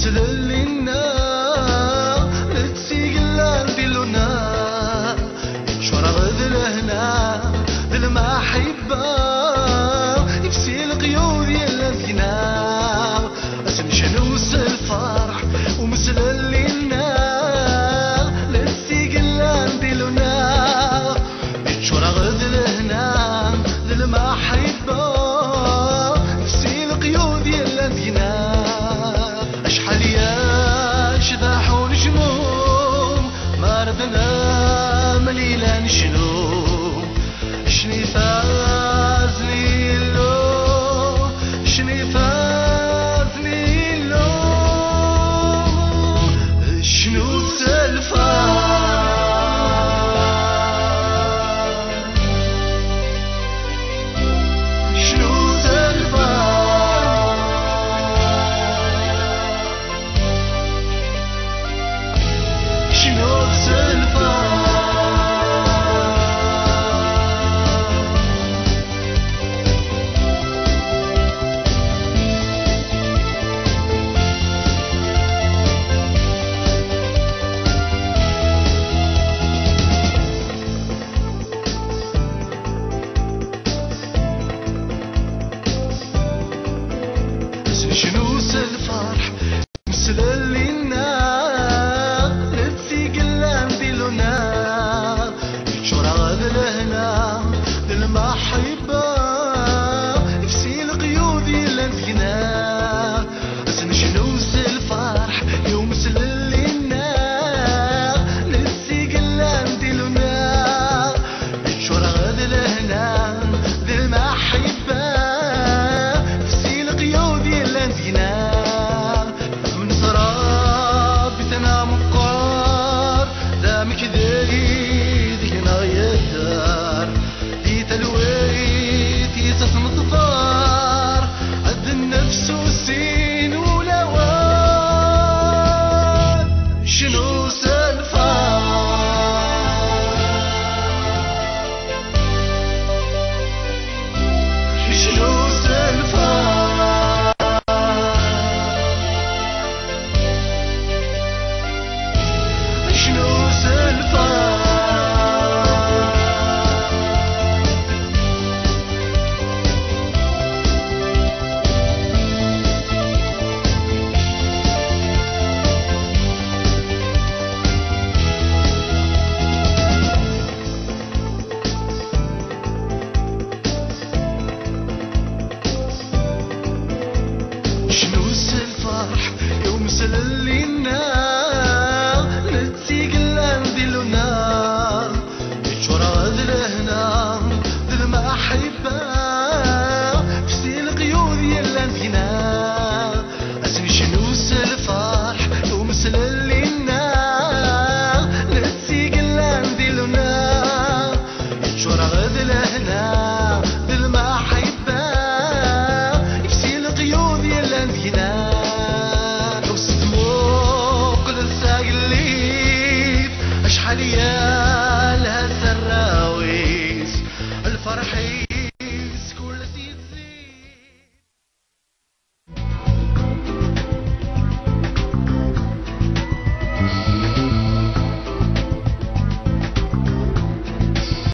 مثل لنا نتسيقلا نديلونا شورا غذل هنا ذل ما حيبا يفسي القيود يلا فينا اسم شنوس الفرح ومثل لنا نتسيقلا نديلونا شورا غذل هنا ذل ما حيبا يفسي القيود يلا فينا اشحال يا شذاح ونجموم ما ردنا مليلا نشنو شني فازني لو شني فازني لو شنو تلفا شنو تلفا شنو تلفا شنو الفرح مثل لنا نتسيقلا نديلونا شورا غذل هنا ذل ما حيبا يفسي القيود يلا فينا شنو الفرح يوم مثل لنا نتسيقلا نديلونا شورا غذل هنا ذل ما حيبا يفسي القيود يلا فينا من سراب بتنا مقار دامك ذي ذينا يدار دي تلويت يتصم الضفار عد النفس والسين ولوان شنو سالفة شنو سالفة شنو سالفة شنو الفرح يوم مثل لنا